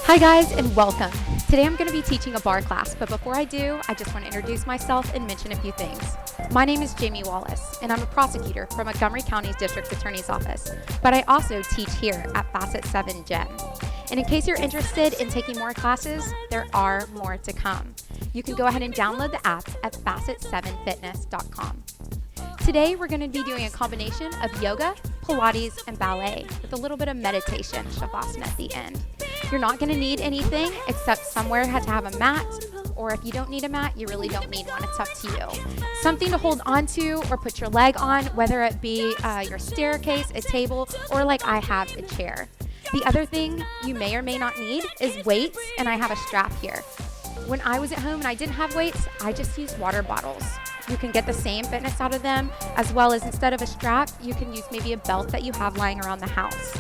Hi guys and welcome. Today I'm going to be teaching a bar class, but before I do, I just want to introduce myself and mention a few things. My name is Jaime Wallace and I'm a prosecutor from Montgomery County's District Attorney's Office, but I also teach here at Facet 7 Gym. And in case you're interested in taking more classes, there are more to come. You can go ahead and download the app at facet7fitness.com. Today we're going to be doing a combination of yoga, Pilates, and ballet with a little bit of meditation, shavasana at the end. You're not going to need anything except somewhere to have a mat, or if you don't need a mat, you really don't need one. It's up to you. Something to hold onto or put your leg on, whether it be your staircase, a table, or like I have, a chair. The other thing you may or may not need is weights, and I have a strap here. When I was at home and I didn't have weights, I just used water bottles. You can get the same fitness out of them, as well as instead of a strap, you can use maybe a belt that you have lying around the house.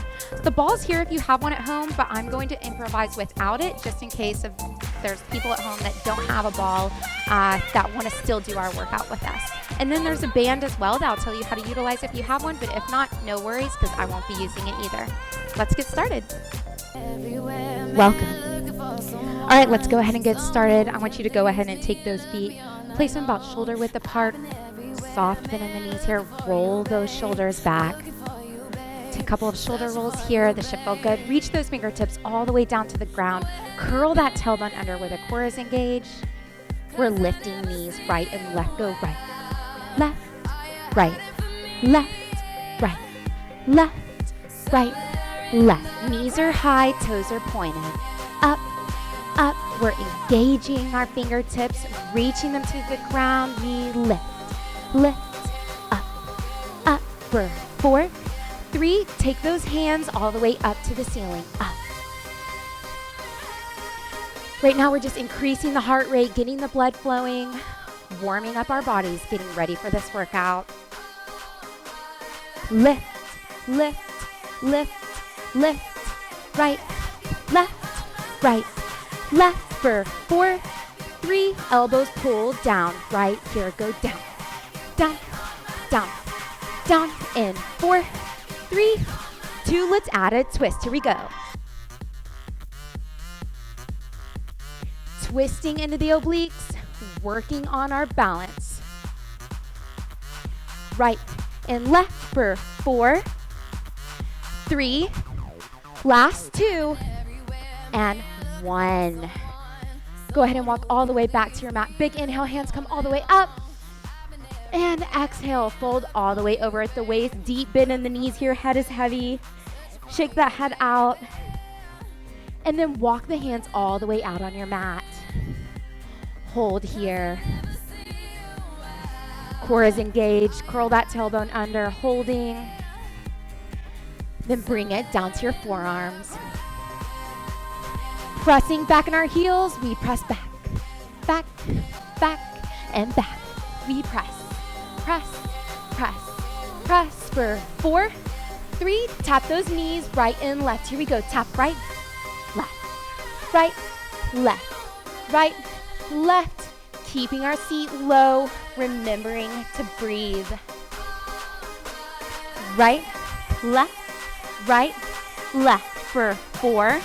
The ball's here if you have one at home, but I'm going to improvise without it just in case if there's people at home that don't have a ball that want to still do our workout with us. And then there's a band as well that'll tell you how to utilize if you have one, but if not, no worries because I won't be using it either. Let's get started. Welcome. All right, let's go ahead and get started. I want you to go ahead and take those feet, place them about shoulder width apart, soft bend in the knees here, roll those shoulders back. Take a couple of shoulder rolls here. This should feel good. Reach those fingertips all the way down to the ground. Curl that tailbone under where the core is engaged. We're lifting knees right and left. Go right, left, right, left, right, left, right, left. Knees are high, toes are pointed. Up, up. We're engaging our fingertips, reaching them to the ground. We lift, lift, up, up. For 4, 3. Take those hands all the way up to the ceiling. Up. Right now we're just increasing the heart rate, getting the blood flowing, warming up our bodies, getting ready for this workout. Lift, lift, lift, lift. Right, left, right, left. For 4, 3. Elbows pull down. Right here. Go down, down, down, down. In 4, 3, 2. Let's add a twist. Here we go. Twisting into the obliques, working on our balance. Right and left for 4, 3. Last 2 and 1. Go ahead and walk all the way back to your mat. Big inhale, hands come all the way up. And exhale, fold all the way over at the waist. Deep bend in the knees here, head is heavy. Shake that head out. And then walk the hands all the way out on your mat. Hold here. Core is engaged. Curl that tailbone under, holding. Then bring it down to your forearms. Pressing back in our heels, we press back, back, back, and back. We press, press, press, press for 4, 3. Tap those knees right and left. Here we go. Tap right, left, right, left, right, left. Keeping our seat low, remembering to breathe. Right, left, right, left for 4,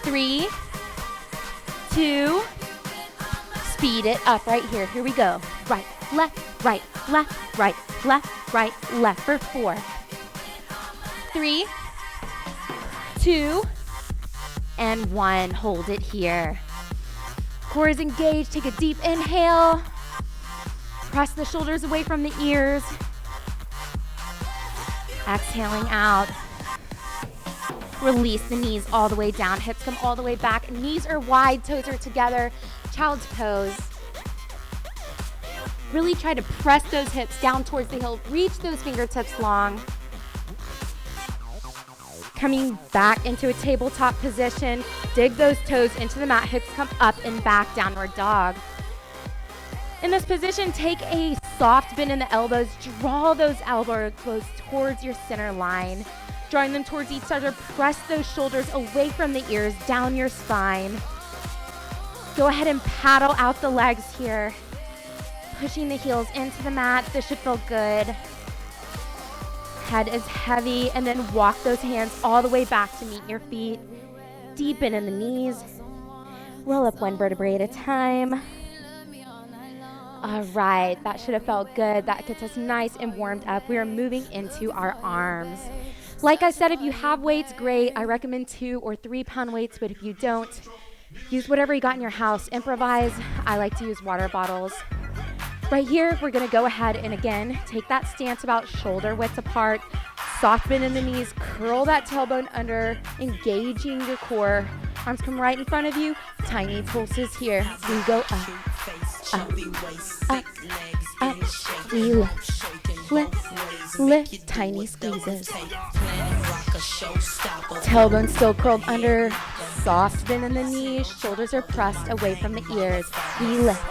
3, 2. Speed it up right here. Here we go. Right, left, right, left, right, left, right, left for 4, 3, 2, and 1. Hold it here. Core is engaged. Take a deep inhale. Press the shoulders away from the ears. Exhaling out. Release the knees all the way down. Hips come all the way back. Knees are wide, toes are together. Child's pose. Really try to press those hips down towards the heel. Reach those fingertips long. Coming back into a tabletop position. Dig those toes into the mat. Hips come up and back, downward dog. In this position, take a soft bend in the elbows. Draw those elbows towards your center line. Drawing them towards each other. Press those shoulders away from the ears, down your spine. Go ahead and paddle out the legs here. Pushing the heels into the mat. This should feel good. Head is heavy, and then walk those hands all the way back to meet your feet. deep bend in the knees. Roll up one vertebrae at a time. All right, that should have felt good. That gets us nice and warmed up. We are moving into our arms. Like I said, if you have weights, great. I recommend 2 or 3 pound weights, but if you don't, use whatever you got in your house. Improvise. I like to use water bottles. Right here, we're gonna go ahead and again, take that stance about shoulder width apart, soft bend in the knees, curl that tailbone under, engaging your core. Arms come right in front of you, tiny pulses here. We go up, up, up, up. We lift, tiny squeezes. Tailbone still curled under, soft bend in the knees, shoulders are pressed away from the ears. We lift,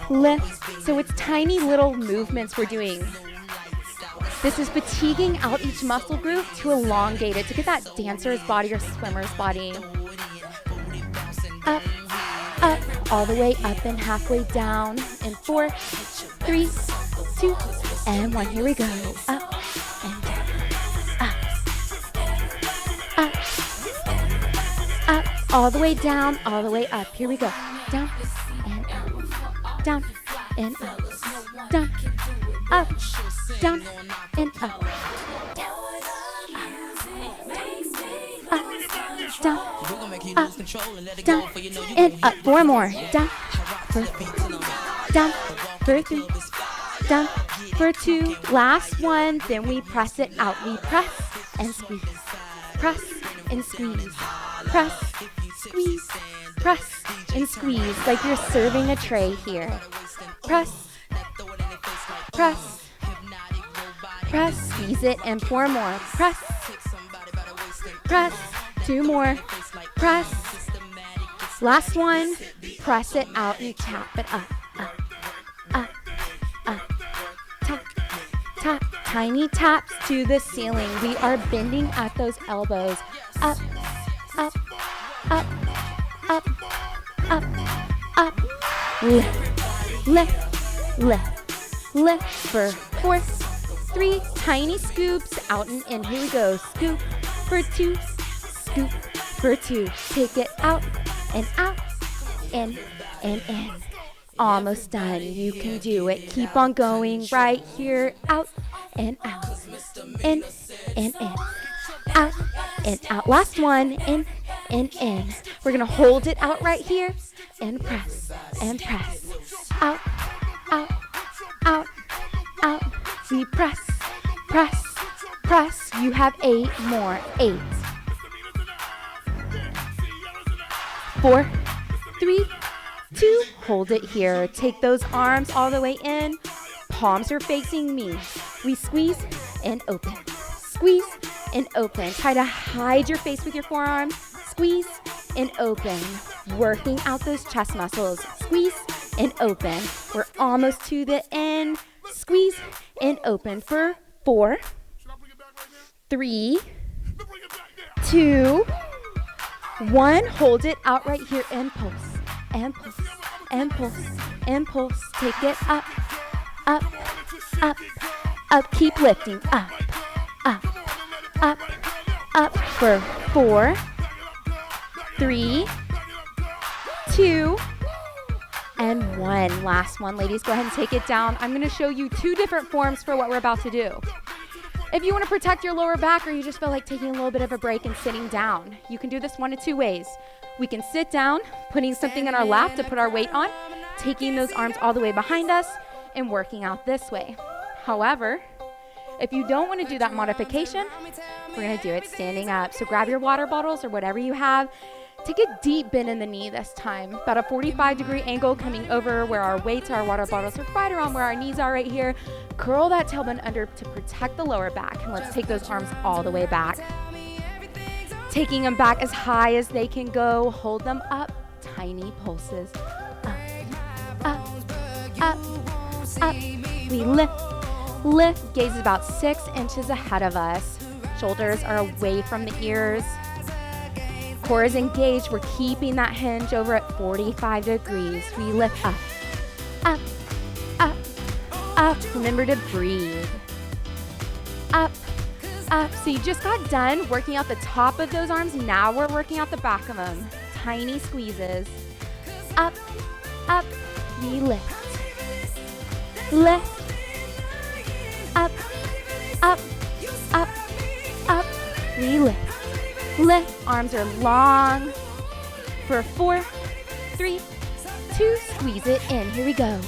lift. So it's tiny little movements we're doing. This is fatiguing out each muscle group to elongate it, to get that dancer's body or swimmer's body. Up, up, all the way up and halfway down. In 4, 3, 2, and 1. Here we go. Up and down. Up, up, all the way down, all the way up. Here we go. Down and up, down and up, down, up, down and up, down, down, and up. 4 more. Down for 3, down for 2. Last one. Then we press it out. We press and squeeze. Press and squeeze. Press, squeeze, press and squeeze, like you're serving a tray here. Press, press, press, squeeze it, and 4 more. Press, press, 2 more. Press. Last one. Press it out and tap it up, up, up, up. Tap, tap. Tiny taps to the ceiling. We are bending at those elbows. Up, up, up, up, up, up. Lift, lift, lift, lift for 4, 3. Tiny scoops out and in. Here we go. Scoop for 2, scoop for 2. Take it out, in, and in. Almost done. You can do it. Keep on going right here. Out and out. In and in. Out and out. Last one. In and in. We're going to hold it out right here and press and press. Out, out, out, out. We press, press, press. You have 8 more. 8. 4, 3, 2. Hold it here. Take those arms all the way in. Palms are facing me. We squeeze and open. Squeeze and open. Try to hide your face with your forearms. Squeeze and open. Working out those chest muscles. Squeeze and open. We're almost to the end. Squeeze and open for 4, 3, 2, 1. Hold it out right here and pulse. And pulse. And pulse. And pulse. Take it up. Up. Up. Up. Keep lifting. Up. Up. Up. Up for 4, 3, 2, and 1. Last one, ladies. Go ahead and take it down. I'm going to show you 2 different forms for what we're about to do. If you want to protect your lower back or you just feel like taking a little bit of a break and sitting down, you can do this 1 of 2 ways. We can sit down, putting something in our lap to put our weight on, taking those arms all the way behind us, and working out this way. However, if you don't want to do that modification, we're going to do it standing up. So grab your water bottles or whatever you have. Take a deep bend in the knee this time, about a 45-degree angle coming over where our weights, our water bottles are right around where our knees are right here. Curl that tailbone under to protect the lower back, and let's take those arms all the way back. Taking them back as high as they can go. Hold them up. Tiny pulses. Up, up, up, up. We lift, lift. Gaze is about 6 inches ahead of us. Shoulders are away from the ears. Core is engaged. We're keeping that hinge over at 45 degrees. We lift up, up, up, up. Remember to breathe. Up, up. So you just got done working out the top of those arms. Now we're working out the back of them. Tiny squeezes. Up, up, we lift. Lift. Up, up, up, up, we lift. Lift, arms are long. For 4, 3, 2, squeeze it in. Here we go.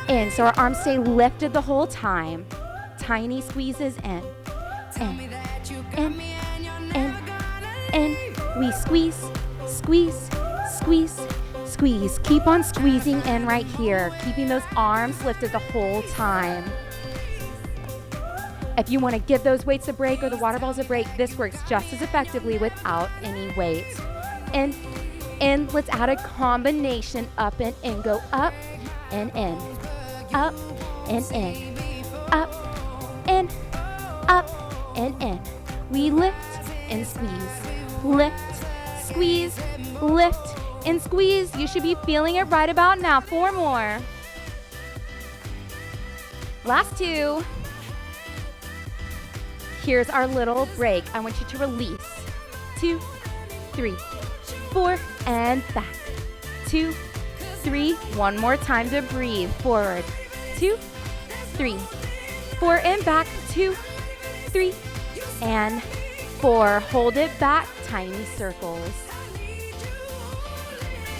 In. So our arms stay lifted the whole time. Tiny squeezes in. We squeeze, squeeze, squeeze, squeeze. Keep on squeezing in right here, keeping those arms lifted the whole time. If you want to give those weights a break or the water balls a break, this works just as effectively without any weight. In. Let's add a combination up and in. Go up and in. Up and in. Up and up and in. We lift and squeeze. Lift, squeeze, lift, and squeeze. You should be feeling it right about now. 4 more. Last 2. Here's our little break. I want you to release. 2, 3, 4, and back. 2, 3. One more time to breathe. Forward. 2, 3, 4, and back. 2, 3, and 4. Hold it back. Tiny circles.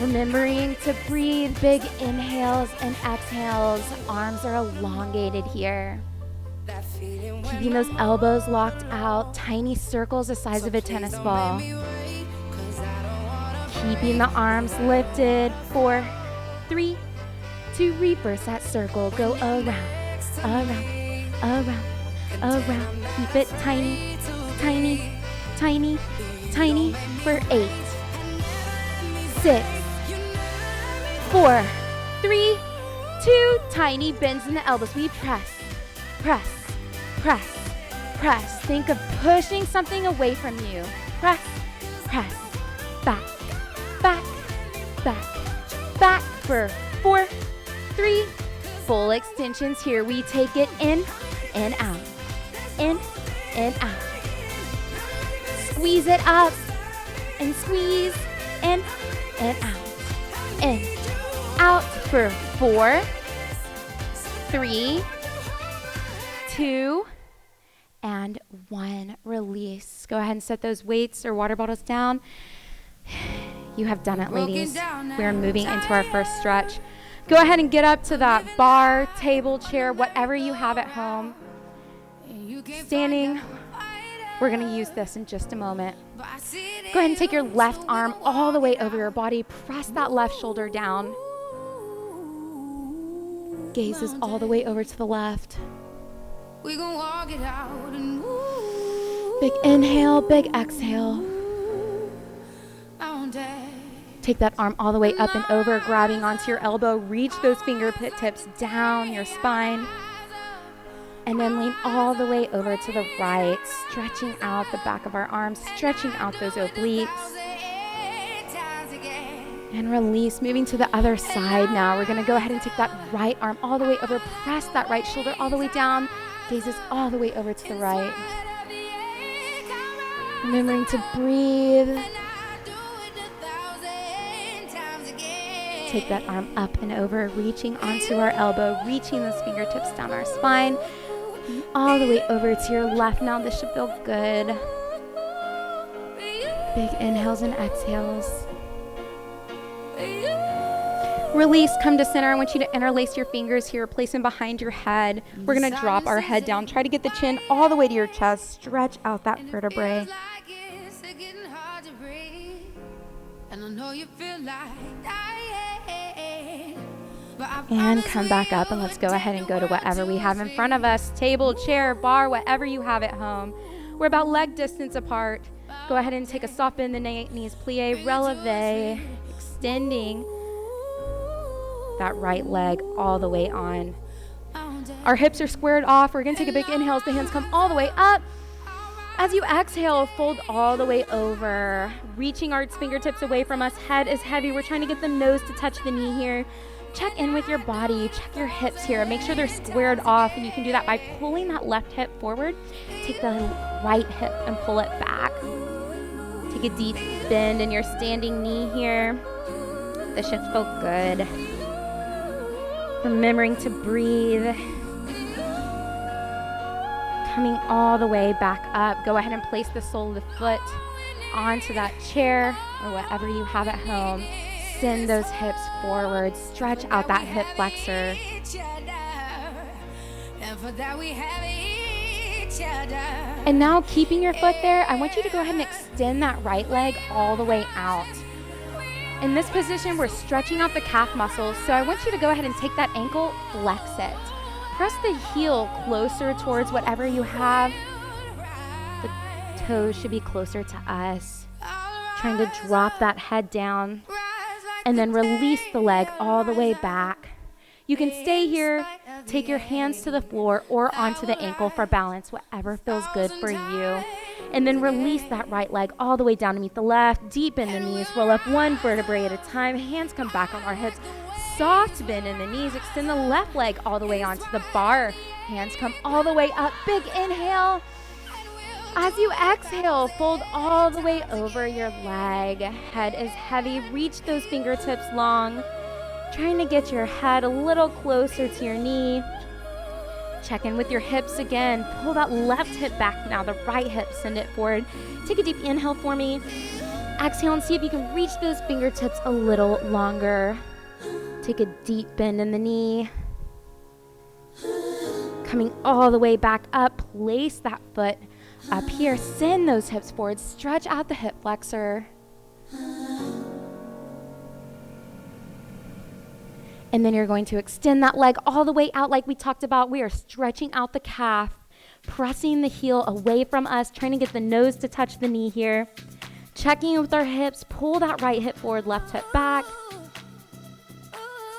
Remembering to breathe. Big inhales and exhales. Arms are elongated here. Keeping those elbows locked out. Tiny circles the size of a tennis ball. Keeping the arms lifted. 4, 3, 2, reverse that circle. Go around, around, around, around. Keep it tiny, tiny, tiny, tiny for 8, 6, 4, 3, 2. Tiny bends in the elbows. We press, press, press, press. Think of pushing something away from you. Press, press, back, back, back, back for 4, 3. Full extensions here. We take it in and out, in and out. Squeeze it up and squeeze in and out, in, out for 4, 3, 2, and 1. Release. Go ahead and set those weights or water bottles down. You have done it, ladies. We're moving into our first stretch. Go ahead and get up to that bar, table, chair, whatever you have at home. Standing. We're going to use this in just a moment. Go ahead and take your left arm all the way over your body. Press that left shoulder down. Gaze is all the way over to the left. We gonna walk it out and move. Big inhale, big exhale. Take that arm all the way up and over, grabbing onto your elbow. Reach those fingertips down your spine. And then lean all the way over to the right, stretching out the back of our arms, stretching out those obliques. And release, moving to the other side now. We're gonna go ahead and take that right arm all the way over, press that right shoulder all the way down, gazes all the way over to the right. Remembering to breathe. Take that arm up and over, reaching onto our elbow, reaching those fingertips down our spine, all the way over to your left now. This should feel good. Big inhales and exhales. Release, come to center. I want you to interlace your fingers here, place them behind your head. We're gonna drop our head down. Try to get the chin all the way to your chest. Stretch out that vertebrae. And come back up, and let's go ahead and go to whatever we have in front of us. Table, chair, bar, whatever you have at home. We're about leg distance apart. Go ahead and take a soft bend in the knees, plie, releve, extending that right leg all the way on. Our hips are squared off. We're gonna take a big inhale as the hands come all the way up. As you exhale, fold all the way over, reaching our fingertips away from us. Head is heavy. We're trying to get the nose to touch the knee here. check in with your body, check your hips here, make sure they're squared off, and you can do that by pulling that left hip forward. Take the right hip and pull it back. Take a deep bend in your standing knee here. This should feel good. Remembering to breathe. Coming all the way back up. Go ahead and place the sole of the foot onto that chair or whatever you have at home. Send those hips forward. Stretch out that hip flexor. And now, keeping your foot there, I want you to go ahead and extend that right leg all the way out. In this position, we're stretching out the calf muscles, so I want you to go ahead and take that ankle, flex it. Press the heel closer towards whatever you have. The toes should be closer to us. Trying to drop that head down. And then release the leg all the way back. You can stay here, take your hands to the floor or onto the ankle for balance, whatever feels good for you. And then release that right leg all the way down to meet the left. Deepen the knees, roll up one vertebrae at a time. Hands come back on our hips. Soft bend in the knees. Extend the left leg all the way onto the bar. Hands come all the way up. Big inhale. As you exhale, fold all the way over your leg. Head is heavy. Reach those fingertips long. Trying to get your head a little closer to your knee. Check in with your hips again. Pull that left hip back now. The right hip, send it forward. Take a deep inhale for me. Exhale and see if you can reach those fingertips a little longer. Take a deep bend in the knee. Coming all the way back up. Place that foot up here. Send those hips forward. Stretch out the hip flexor. And then you're going to extend that leg all the way out like we talked about. We are stretching out the calf, pressing the heel away from us, trying to get the nose to touch the knee here. Checking with our hips, pull that right hip forward, left hip back.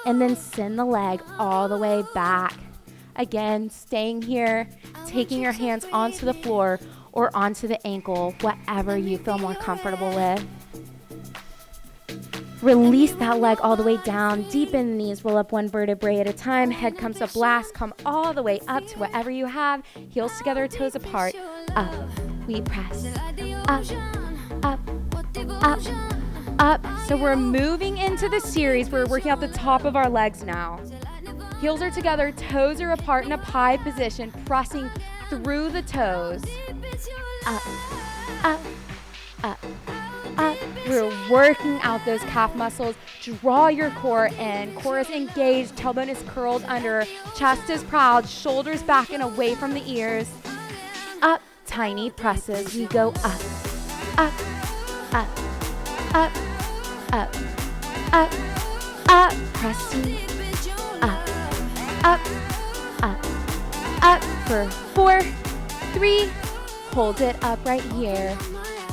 And then send the leg all the way back. Again, staying here, taking your hands onto the floor or onto the ankle, whatever you feel more comfortable with. Release that leg all the way down. Deepen the knees. Roll up one vertebrae at a time. Head comes up last. Come all the way up to whatever you have. Heels together, toes apart. Up. We press. Up. Up. Up. Up. So we're moving into the series. We're working out the top of our legs now. Heels are together. Toes are apart in a pie position. Pressing through the toes. Up. Up. Up. Up. We're working out those calf muscles. Draw your core in. Core is engaged. Tailbone is curled under. Chest is proud. Shoulders back and away from the ears. Up. Tiny presses. We go up. Up. Up. Up. Up. Up. Up. Pressing. Up. Up. Up. Up. For 4, 3. Hold it up right here.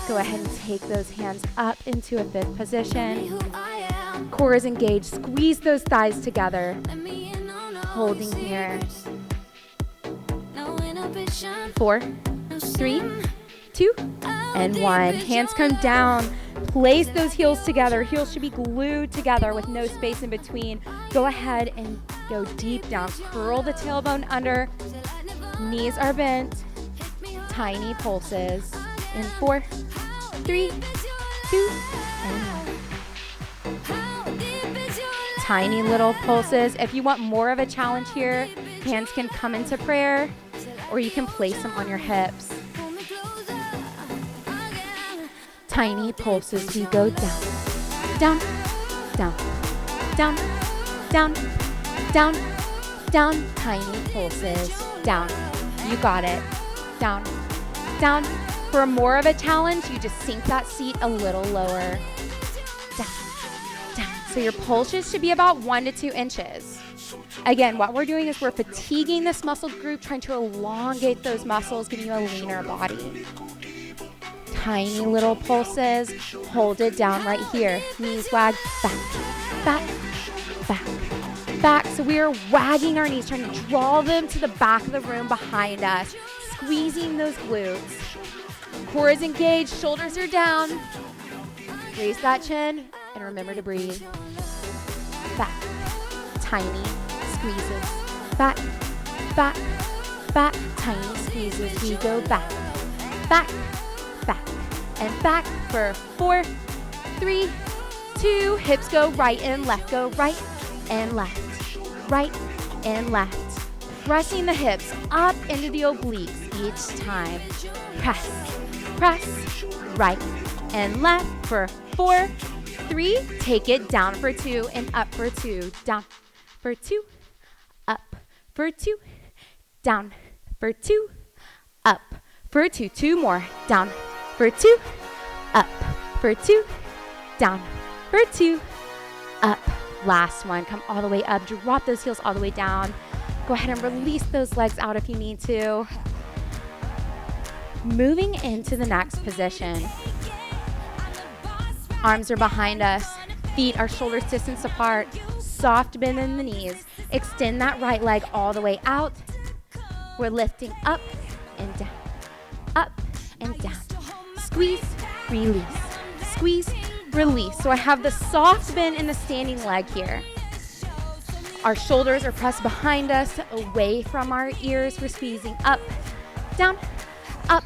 Go ahead and take those hands up into a fifth position. Core is engaged. Squeeze those thighs together. Holding here. 4, 3, 2, and 1. Hands come down. Place those heels together. Heels should be glued together with no space in between. Go ahead and go deep down. Curl the tailbone under. Knees are bent. Tiny pulses. In 4, 3, 2, and 1. Tiny little pulses. If you want more of a challenge here, hands can come into prayer, or you can place them on your hips. Tiny pulses. We go down, down, down, down, down, down, down. Tiny pulses. Down. You got it. Down, down. For more of a challenge, you just sink that seat a little lower. Down, down. So your pulses should be about 1 to 2 inches. Again, what we're doing is we're fatiguing this muscle group, trying to elongate those muscles, giving you a leaner body. Tiny little pulses. Hold it down right here. Knees wag back, back, back, back. So we are wagging our knees, trying to draw them to the back of the room behind us, squeezing those glutes. Core is engaged, shoulders are down. Raise that chin and remember to breathe. Back, tiny squeezes. Back, back, back, tiny squeezes. We go back, back, back, and back for 4, 3, 2. Hips go right and left, go right and left, right and left. Pressing the hips up into the obliques each time. Press, press, right and left for 4, 3. Take it down for 2 and up for 2. Down for 2, up for 2, down for 2, up for 2. 2 more. Down for 2, up for 2, down for 2, up. Last one. Come all the way up. Drop those heels all the way down. Go ahead and release those legs out if you need to. Moving into the next position. Arms are behind us. Feet are shoulders distance apart. Soft bend in the knees. Extend that right leg all the way out. We're lifting up and down. Up and down. Squeeze, release. Squeeze, release. So I have the soft bend in the standing leg here. Our shoulders are pressed behind us, away from our ears. We're squeezing up, down, up,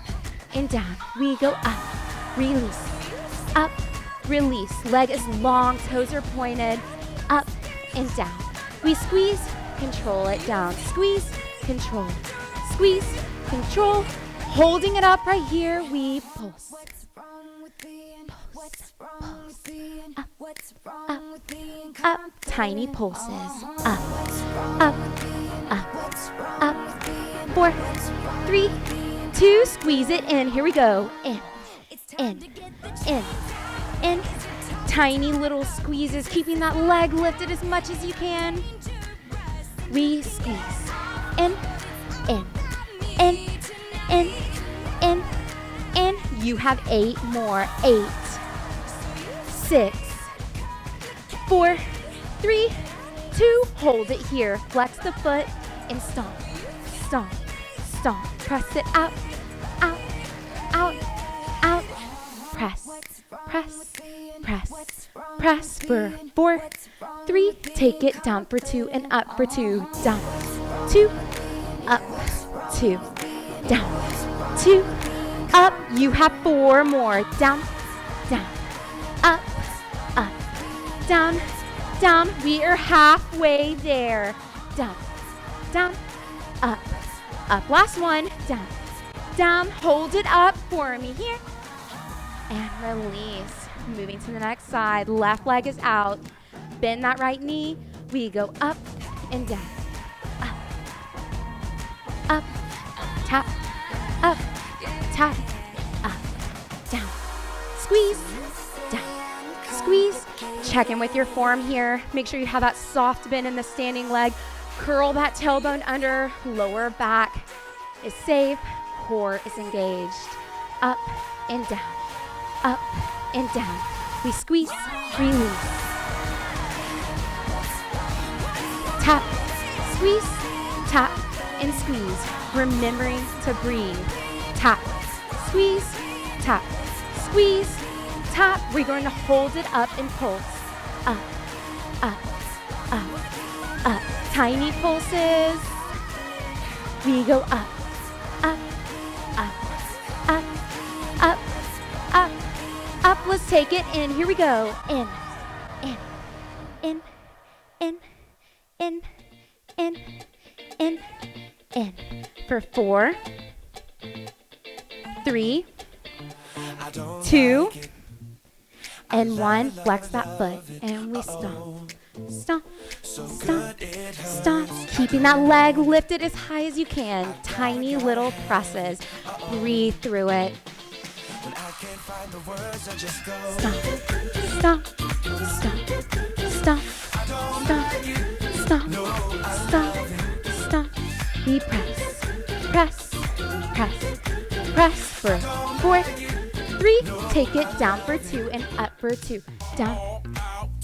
and down. We go up, release, up, release. Leg is long, toes are pointed, up and down. We squeeze, control it down. Squeeze, control, squeeze, control. Holding it up right here, we pulse. Up, tiny pulses. Up, up, up, up. 4, 3, 2. Squeeze it in. Here we go. In, in. Tiny little squeezes, keeping that leg lifted as much as you can. We squeeze. In. You have 8 more. 8, 6, 4, 3, 2. Hold it here. Flex the foot and stomp, stomp, stomp. Press it out, out, out, out. Press, press, press, press for 4, 3. Take it down for 2 and up for 2. Down, 2, up, 2, down, 2, up. You have 4 more. Down, down, up, up, down, down. We are halfway there. Down, down, up, up. Last one. Down, down. Hold it up for me here. And release. Moving to the next side. Left leg is out. Bend that right knee. We go up and down. Up, up, tap, up, tap, up, down. Squeeze, down, squeeze. Check in with your form here. Make sure you have that soft bend in the standing leg. Curl that tailbone under. Lower back is safe. Core is engaged. Up and down. Up and down. We squeeze, release. Tap, squeeze, tap, and squeeze. Remembering to breathe. Tap, squeeze, tap, squeeze, tap. We're going to hold it up and pulse. Up, up, up, up. Tiny pulses. We go up, up, up, up, up, up, up. Let's take it in. Here we go. In, in, in, in, in, in, in, in. For 4, 3, 2, and 1. Flex that foot. And we stomp, stomp, stomp, stomp. Keeping that leg lifted as high as you can. Tiny little presses. Breathe through it. Stomp, stomp, stomp, stomp, stomp, stomp, stomp, stomp. We press, press, press, press for 4, 3. Take it down for 2 and up for 2. Down,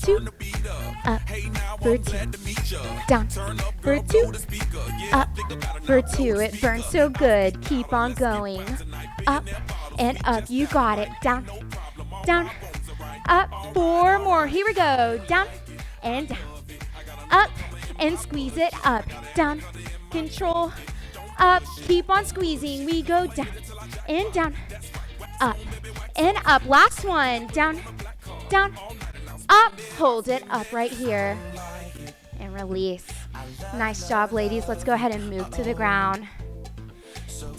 2, up for 2. Down for 2, up for 2. It burns so good. Keep on going. Up and up. You got it. Down, down, up. 4 more. Here we go. Down and down. Up and squeeze it up, down, control, up, keep on squeezing. We go down, and down, up, and up. Last one, down, down, up. Hold it up right here, and release. Nice job, ladies. Let's go ahead and move to the ground.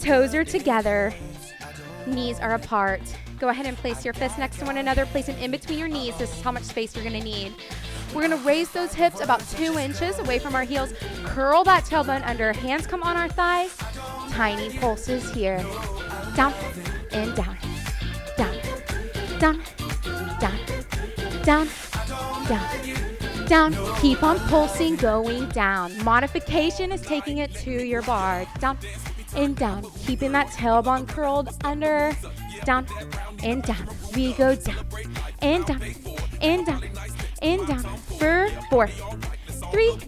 Toes are together, knees are apart. Go ahead and place your fists next to one another. Place them in between your knees. This is how much space you're gonna need. We're gonna raise those hips about 2 inches away from our heels. Curl that tailbone under. Hands come on our thighs. Tiny pulses here. Down and down, down, down, down, down, down, down. Keep on pulsing, going down. Modification is taking it to your bar. Down and down. Keeping that tailbone curled under. Down and down. We go down and down and down and down for 4, 3,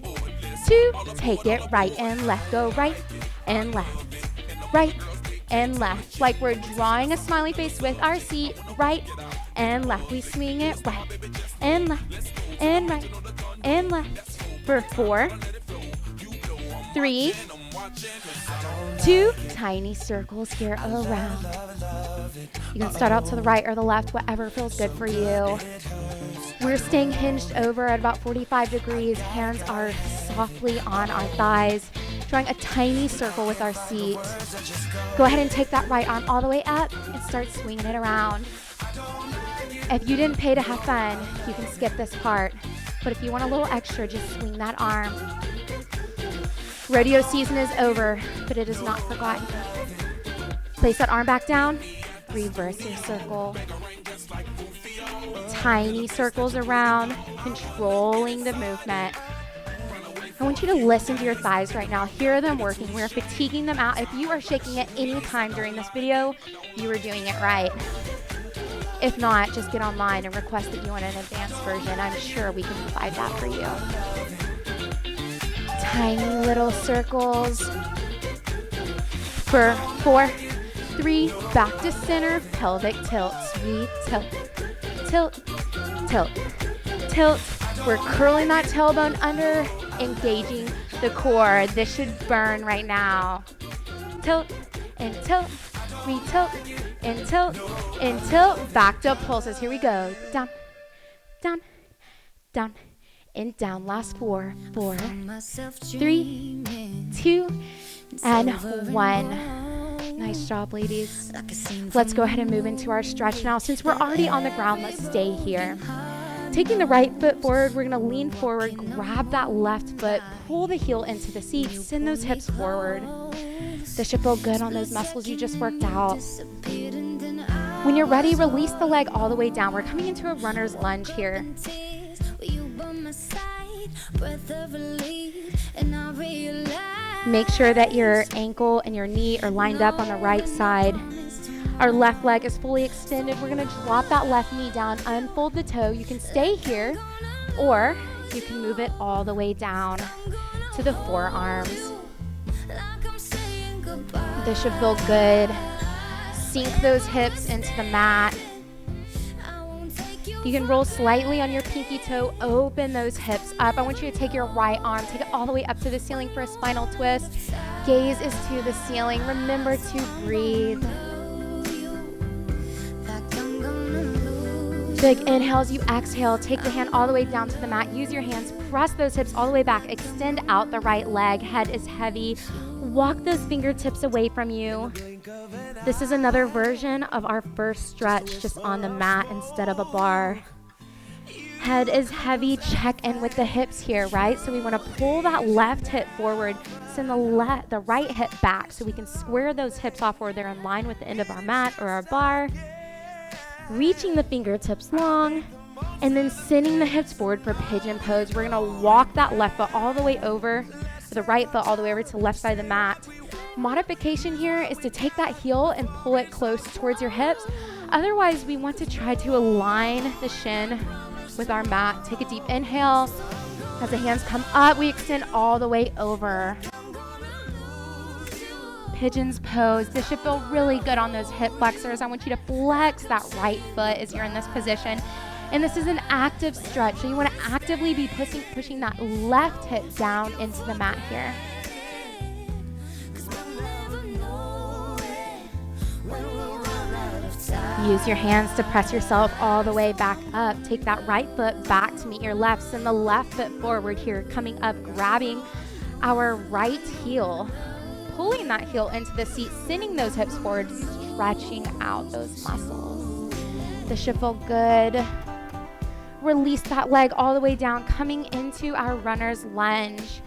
2. Take it right and left. Go right and left, right and left. Like we're drawing a smiley face with our seat. Right and left. We swing it right and left and right and left for 4, 3, 2. Tiny circles here around. You can start out to the right or the left, whatever feels good for you. We're staying hinged over at about 45 degrees. Hands are softly on our thighs, drawing a tiny circle with our seat. Go ahead and take that right arm all the way up and start swinging it around. If you didn't pay to have fun, you can skip this part. But if you want a little extra, just swing that arm. Rodeo season is over, but it is not forgotten. Place that arm back down. Reverse your circle. Tiny circles around, controlling the movement. I want you to listen to your thighs right now. Hear them working. We're fatiguing them out. If you are shaking at any time during this video, you are doing it right. If not, just get online and request that you want an advanced version. I'm sure we can provide that for you. Tiny little circles for 4, 3, back to center, pelvic tilt, sweet tilt, tilt, tilt, tilt. We're curling that tailbone under, engaging the core. This should burn right now. Tilt and tilt, re-tilt and tilt and tilt. Back to pulses. Here we go. Down, down, down, and down. Last 4, 4, 3, 2, and 1. Nice job, ladies. Let's go ahead and move into our stretch now. Since we're already on the ground, let's stay here. Taking the right foot forward, we're gonna lean forward, grab that left foot, pull the heel into the seat, send those hips forward. This should feel good on those muscles you just worked out. When you're ready, release the leg all the way down. We're coming into a runner's lunge here. Make sure that your ankle and your knee are lined up on the right side. Our left leg is fully extended. We're gonna drop that left knee down, unfold the toe. You can stay here, or you can move it all the way down to the forearms. This should feel good. Sink those hips into the mat. You can roll slightly on your pinky toe, open those hips up. I want you to take your right arm, take it all the way up to the ceiling for a spinal twist. Gaze is to the ceiling. Remember to breathe. Big inhales, you exhale. Take the hand all the way down to the mat. Use your hands, press those hips all the way back. Extend out the right leg. Head is heavy. Walk those fingertips away from you. This is another version of our first stretch, just on the mat instead of a bar. Head is heavy. Check in with the hips here, right? So we want to pull that left hip forward, send the right hip back so we can square those hips off where they're in line with the end of our mat or our bar. Reaching the fingertips long, and then sending the hips forward for pigeon pose. We're gonna walk that left foot all the way over, the right foot all the way over to the left side of the mat. Modification here is to take that heel and pull it close towards your hips. Otherwise, we want to try to align the shin with our mat. Take a deep inhale. As the hands come up, we extend all the way over. Pigeon's pose. This should feel really good on those hip flexors. I want you to flex that right foot as you're in this position And this is an active stretch, so you want to actively be pushing that left hip down into the mat here. Use your hands to press yourself all the way back up. Take that right foot back to meet your left. Send the left foot forward here, coming up, grabbing our right heel, pulling that heel into the seat, sending those hips forward, stretching out those muscles. This should feel good. Release that leg all the way down, coming into our runner's lunge,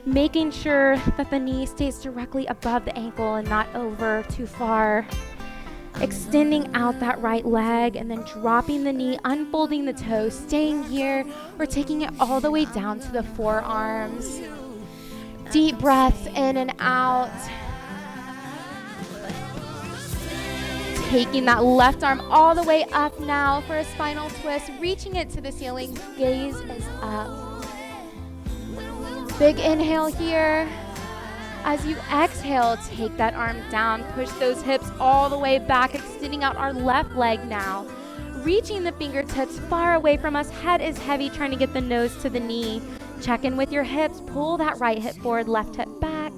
making sure that the knee stays directly above the ankle and not over too far. Extending out that right leg and then dropping the knee, unfolding the toes, staying here, or taking it all the way down to the forearms. Deep breaths in and out. Taking that left arm all the way up now for a spinal twist, reaching it to the ceiling, gaze is up. Big inhale here. As you exhale, take that arm down, push those hips all the way back, extending out our left leg now. Reaching the fingertips far away from us, head is heavy, trying to get the nose to the knee. Check in with your hips, pull that right hip forward, left hip back.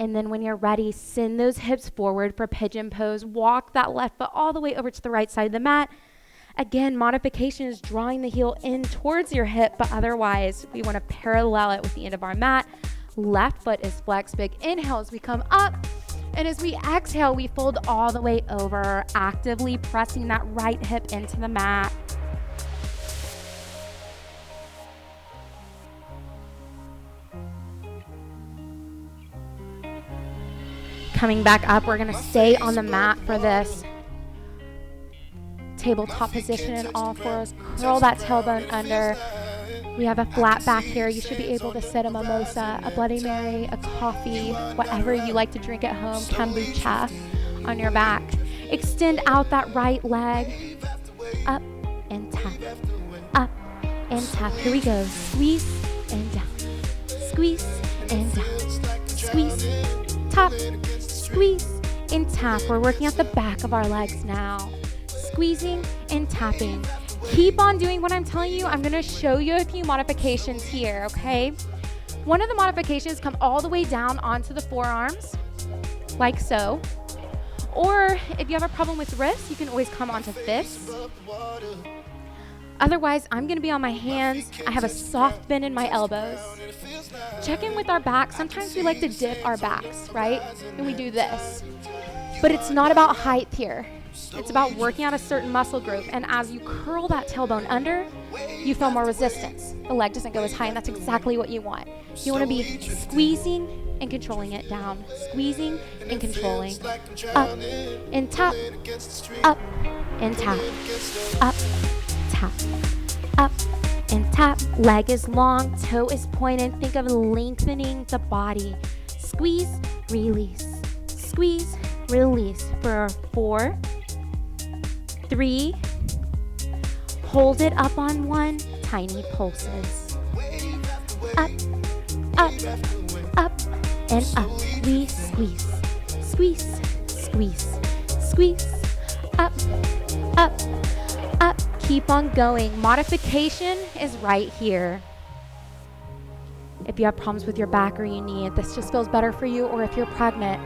And then when you're ready, send those hips forward for pigeon pose. Walk that left foot all the way over to the right side of the mat. Again, modification is drawing the heel in towards your hip, but otherwise we want to parallel it with the end of our mat. Left foot is flexed. Big inhale as we come up. And as we exhale, we fold all the way over, actively pressing that right hip into the mat. Coming back up, we're going to stay on the mat for this tabletop position in all fours. Curl that tailbone under. We have a flat back here. You should be able to sit a mimosa, a Bloody Mary, a coffee, whatever you like to drink at home, kombucha on your back. Extend out that right leg. Up and tap. Up and tap. Here we go. Squeeze and down. Squeeze and down. Squeeze. Tap. Squeeze and tap. We're working at the back of our legs now. Squeezing and tapping. Keep on doing what I'm telling you. I'm going to show you a few modifications here, okay? One of the modifications come all the way down onto the forearms, like so. Or if you have a problem with wrists, you can always come onto fists. Otherwise, I'm going to be on my hands. I have a soft bend in my elbows. Check in with our back. Sometimes we like to dip our backs, right? And we do this. But it's not about height here. It's about working out a certain muscle group, and as you curl that tailbone under, you feel more resistance. The leg doesn't go as high, and that's exactly what you want. You want to be squeezing and controlling it down, squeezing and controlling. Up and tap, up and tap, up, tap, up and tap. Leg is long, toe is pointed. Think of lengthening the body. Squeeze, release, squeeze, release for 4, 3, hold it up on 1, tiny pulses. Up, up, up, and up. We squeeze, squeeze, squeeze, squeeze. Up, up, up. Keep on going. Modification is right here. If you have problems with your back or your knee, if this just feels better for you, or if you're pregnant,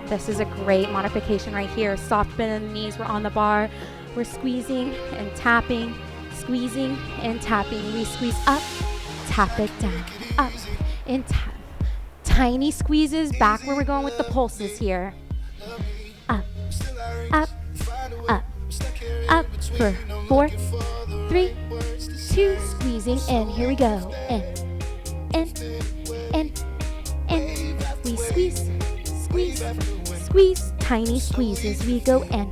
this is a great modification right here. Soft bend in the knees. We're on the bar. We're squeezing and tapping, squeezing and tapping. We squeeze up, tap it down, up and tap. Tiny squeezes back where we're going with the pulses here. Up, up, up, up for 4, 3, 2, squeezing in. Here we go. In. We squeeze, squeeze, squeeze. Tiny squeezes. We go in.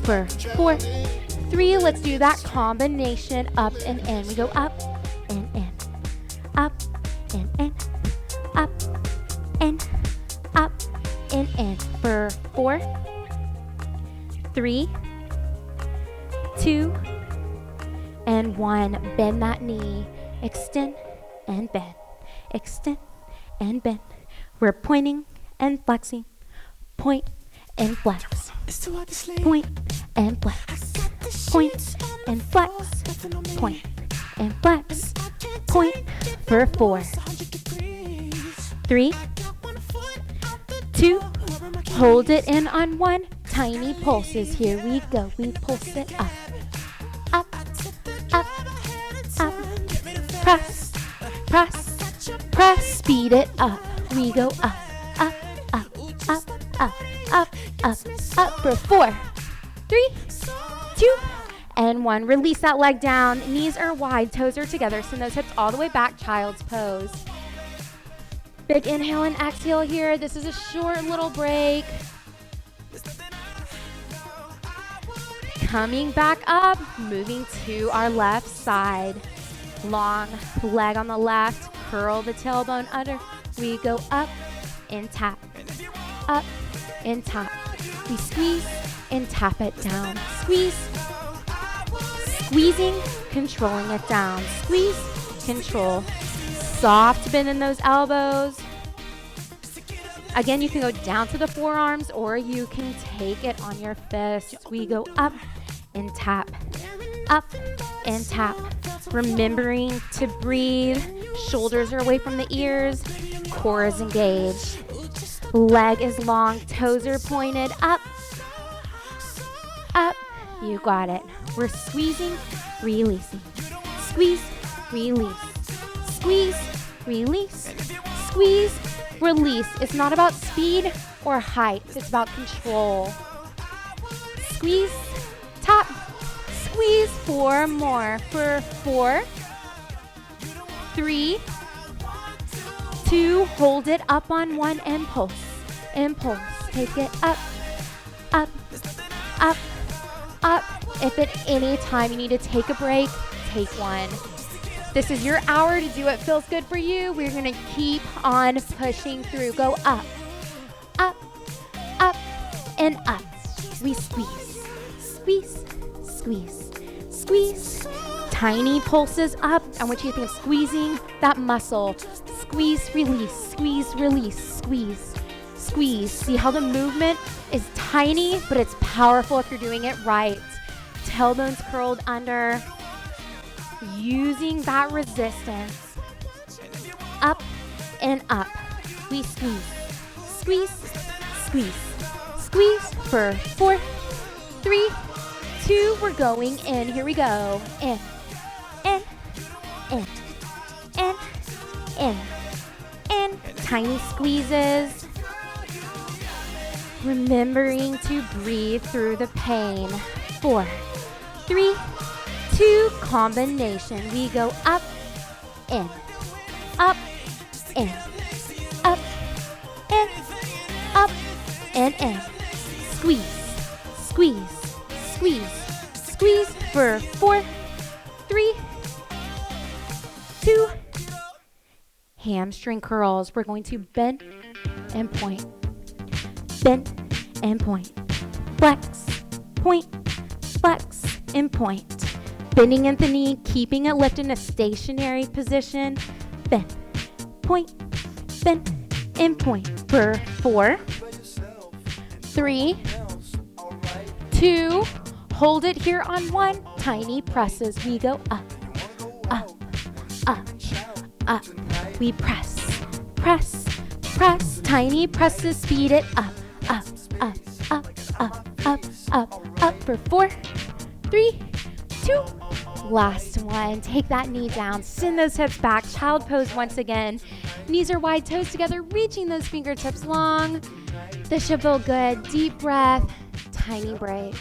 For 4, 3, let's do that combination up and in. We go up and in, up and in, up and up and in. For 4, 3, 2, and 1. Bend that knee. Extend and bend. Extend and bend. We're pointing and flexing. Point and flex. Point and flex. Point and flex. Point and flex. Point for 4. 3, 2, hold it in on 1. Tiny pulses. Here we go. We pulse it up. Up, up, up. Press, press, press. Speed it up. We go up, up, up, up, up, up, up, up for 4, 3, 2, and 1. Release that leg down. Knees are wide, toes are together. Send those hips all the way back, child's pose. Big inhale and exhale here. This is a short little break. Coming back up, moving to our left side. Long leg on the left, curl the tailbone under. We go up and tap, up and tap. We squeeze and tap it down. Squeeze, squeezing, controlling it down. Squeeze, control. Soft bend in those elbows. Again, you can go down to the forearms or you can take it on your fists. We go up and tap, up and tap. Remembering to breathe. Shoulders are away from the ears. Core is engaged. Leg is long. Toes are pointed up. Up. You got it. We're squeezing, releasing. Squeeze, release. Squeeze, release. Squeeze, release. It's not about speed or height. It's about control. Squeeze, tap. Squeeze 4 more for 4, 3, 2, hold it up on 1, impulse, impulse, take it up, up, up, up. If at any time you need to take a break, take one. This is your hour to do what feels good for you. We're gonna keep on pushing through. Go up, up, up, and up. We squeeze, squeeze, squeeze. Squeeze, tiny pulses up. I want you to think of squeezing that muscle. Squeeze, release, squeeze, release, squeeze, squeeze. See how the movement is tiny, but it's powerful if you're doing it right. Tailbones curled under, using that resistance. Up and up. We squeeze, squeeze, squeeze, squeeze for 4, 3, 2, we're going in. Here we go. In, in, in, in, in, in. Tiny squeezes. Remembering to breathe through the pain. 4, 3, 2, combination. We go up, in, up, in, up, in, up, and in. Squeeze, squeeze, squeeze. Squeeze for 4, 3, 2. Hamstring curls. We're going to bend and point. Bend and point. Flex, point, flex, and point. Bending at the knee, keeping it lifted in a stationary position. Bend, point, bend, and point for 4, 3, 2. Hold it here on 1. Tiny presses. We go up, up, up, up. We press, press, press. Tiny presses. Speed it up, up, up, up, up, up, up, up for 4, 3, 2. Last one. Take that knee down. Send those hips back. Child pose once again. Knees are wide, toes together, reaching those fingertips long. This should feel good. Deep breath. Tiny break.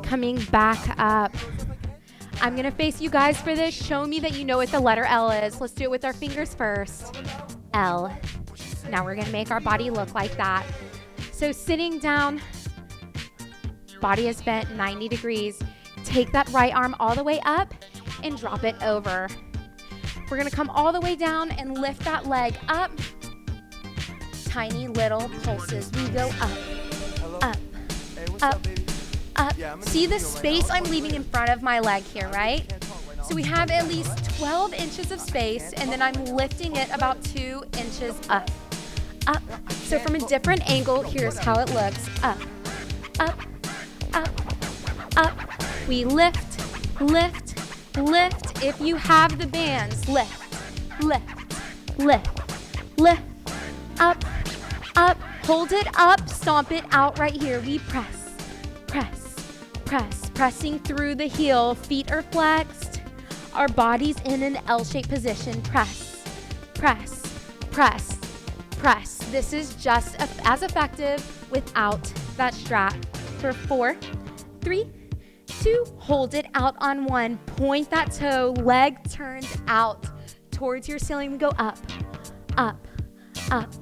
Coming back up. I'm gonna face you guys for this. Show me that you know what the letter L is. Let's do it with our fingers first. L. Now we're gonna make our body look like that. So sitting down, body is bent 90 degrees. Take that right arm all the way up and drop it over. We're gonna come all the way down and lift that leg up. Tiny little pulses. We go up, up, up, up. See the space I'm leaving in front of my leg here, right? So we have at least 12 inches of space, and then I'm lifting it about 2 inches up, up. So from a different angle, here's how it looks. Up, up, up, up. We lift, lift, lift. If you have the bands, lift, lift, lift, lift. Up, up. Hold it up, stomp it out right here. We press, press, press. Pressing through the heel. Feet are flexed. Our body's in an L-shaped position. Press, press, press, press. This is just as effective without that strap. For 4, 3, 2, hold it out on 1. Point that toe, leg turns out towards your ceiling. We go up, up, up,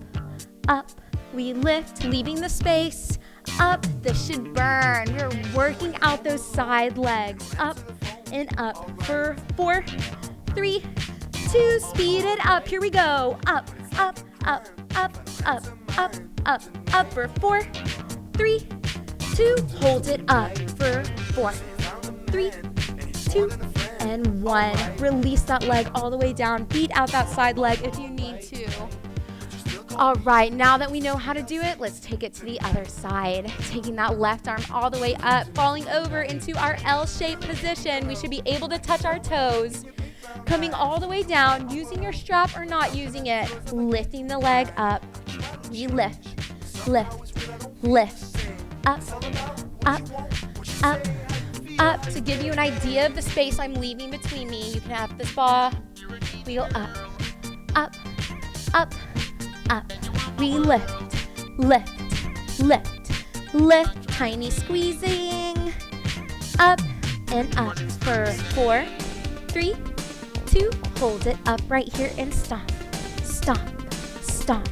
up. We lift, leaving the space. Up, this should burn. We're working out those side legs. Up and up for 4, 3, 2, speed it up. Here we go. Up, up, up, up, up, up, up, up for 4, 3, 2, hold it up for 4, 3, 2, and 1. Release that leg all the way down. Beat out that side leg if you need to. All right, now that we know how to do it, let's take it to the other side. Taking that left arm all the way up, falling over into our L-shaped position. We should be able to touch our toes. Coming all the way down, using your strap or not using it. Lifting the leg up. We lift, lift, lift. Up, up, up, up. To give you an idea of the space I'm leaving between me, you can have this ball. We go up, up, up, up. We lift, lift, lift, lift. Tiny squeezing. Up and up for 4, 3, 2. Hold it up right here and stomp, stomp, stomp,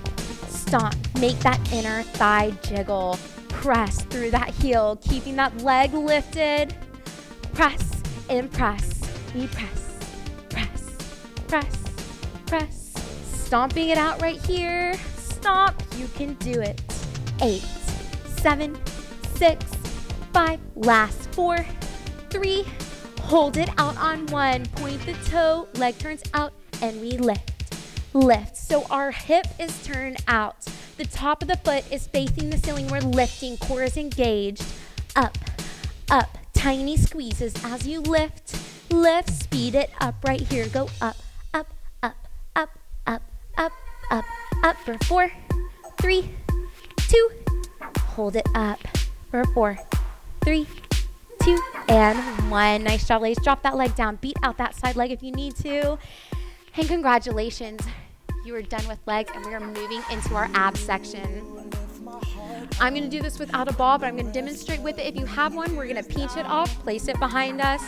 stomp. Make that inner thigh jiggle. Press through that heel, keeping that leg lifted. Press and press. We press, press, press, press. Stomping it out right here. Stomp. You can do it. 8, 7, 6, 5. Last 4, 3. Hold it out on 1. Point the toe. Leg turns out. And we lift. Lift. So our hip is turned out. The top of the foot is facing the ceiling. We're lifting. Core is engaged. Up. Up. Tiny squeezes as you lift. Lift. Speed it up right here. Go up. Up. Up. Up. Up. Up, up, up for 4, 3, 2. Hold it up for 4, 3, 2, and 1. Nice job, ladies. Drop that leg down. Beat out that side leg if you need to. And congratulations. You are done with legs, and we are moving into our abs section. I'm going to do this without a ball, but I'm going to demonstrate with it. If you have one, we're going to pinch it off, place it behind us,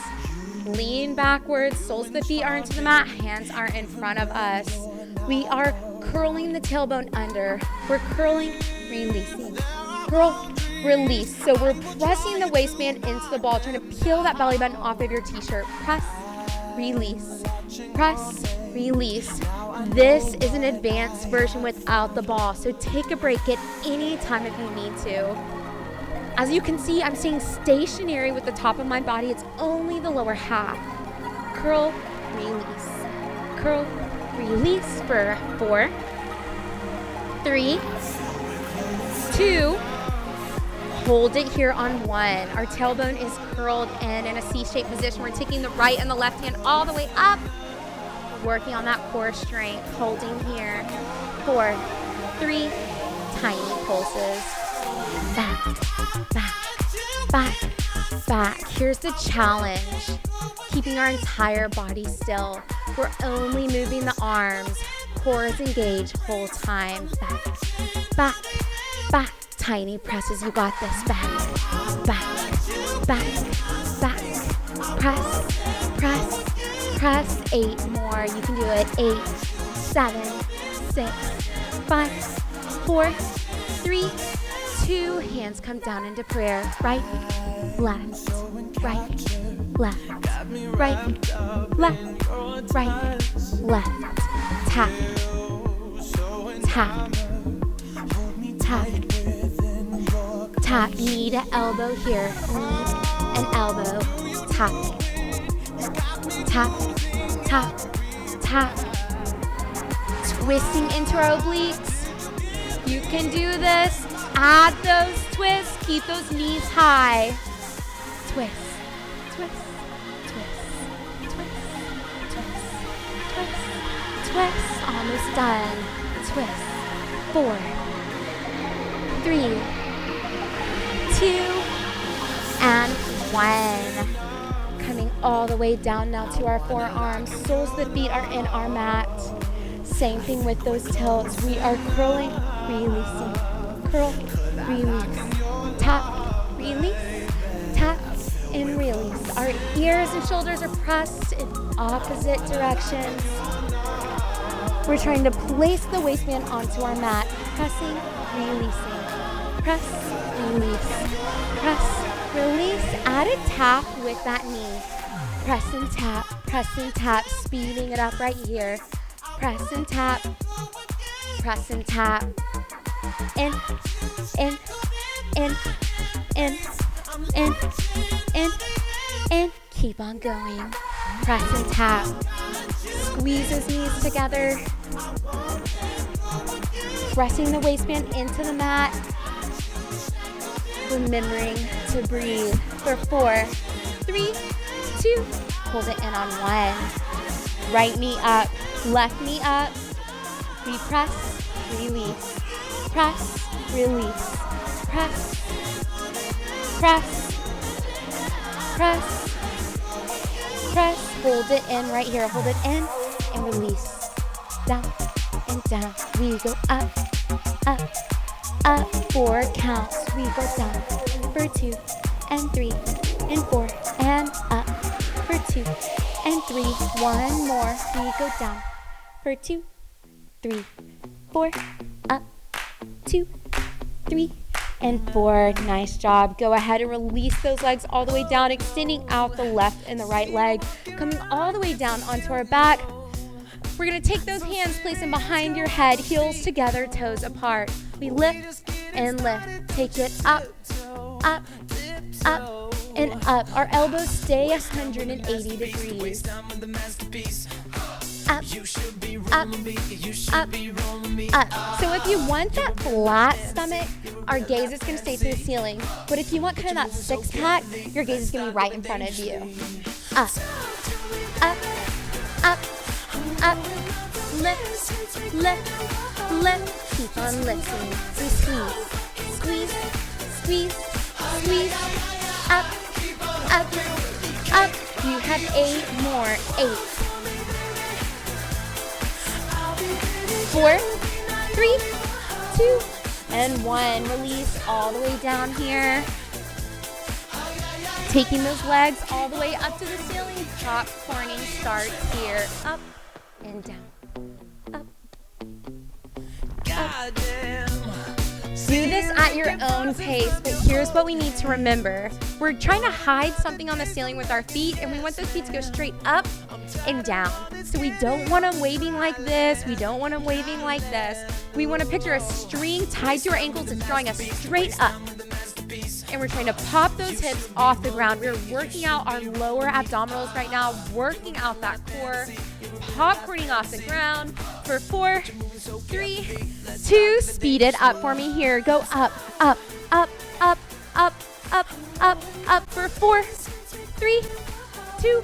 lean backwards, soles of the feet are into the mat, hands are in front of us. We are curling the tailbone under. We're curling, releasing. Curl, release. So we're pressing the waistband into the ball, trying to peel that belly button off of your t-shirt. Press, release. Press, release. This is an advanced version without the ball. So take a break at any time if you need to. As you can see, I'm staying stationary with the top of my body. It's only the lower half. Curl, release. Curl, release for 4, 3, 2. Hold it here on 1. Our tailbone is curled in a C-shaped position. We're taking the right and the left hand all the way up. Working on that core strength. Holding here. 4, 3. Tiny pulses. Back, back, back, back. Here's the challenge. Keeping our entire body still. We're only moving the arms. Core is engaged whole time. Back, back, back. Tiny presses. You got this. Back, back, back, back. Press, press, press. 8 more. You can do it. 8, 7, 6, 5, 4, 3, 2. Hands come down into prayer. Right, left, right, left, right, left, right, left. Tap, tap, tap, tap. Knee to elbow here. Knee and elbow. Tap, tap, tap, tap. Twisting into our obliques. You can do this. Add those twists. Keep those knees high. Twist, twist, twist, twist, twist, twist, twist. Almost done. Twist. 4, 3, 2, and 1. Coming all the way down now to our forearms. Soles of the feet are in our mat. Same thing with those tilts. We are curling, releasing. Curl, release. Tap, release. Tap, and release. Our ears and shoulders are pressed in opposite directions. We're trying to place the waistband onto our mat. Pressing, releasing. Press, release. Press, release. Add a tap with that knee. Press and tap, speeding it up right here. Press and tap, press and tap. In, in, in, in, in, in, in. Keep on going. Press and tap. Squeeze those knees together. Pressing the waistband into the mat. Remembering to breathe for 4, 3, 2. Hold it in on 1. Right knee up, left knee up. We press, release. Press, release. Press, press, press, press. Hold it in right here. Hold it in and release. Down and down. We go up, up, up. 4 counts. We go down for 2 and 3 and 4 and up for 2 and 3. 1 more. We go down for 2, 3, 4, up, 2, 3, and 4. Nice job. Go ahead and release those legs all the way down, extending out the left and the right leg, coming all the way down onto our back. We're going to take those hands, place them behind your head, heels together, toes apart. We lift and lift. Take it up, up, up, and up. Our elbows stay 180 degrees. Up, up, up, up. So if you want that flat stomach, our gaze is going to stay to the ceiling. But if you want kind of that six-pack, your gaze is going to be right in front of you. Up, up, up, up, lift, lift, lift. Keep on lifting. We squeeze, squeeze, squeeze, squeeze. Up, up, up. You have 8 more. 8. 4, 3, 2, and 1. Release all the way down here. Taking those legs all the way up to the ceiling. Popcorning starts here. Up and down. Up. Up. Do this at your own pace, but here's what we need to remember. We're trying to hide something on the ceiling with our feet, and we want those feet to go straight up and down. So we don't want them waving like this. We don't want them waving like this. We want to picture a string tied to our ankles and drawing us straight up. And we're trying to pop those hips off the ground. We're working out our lower abdominals right now, working out that core, popcorning off the ground for 4, 3, 2. Speed it up for me here. Go up, up, up, up, up, up, up, up for 4, 3, 2,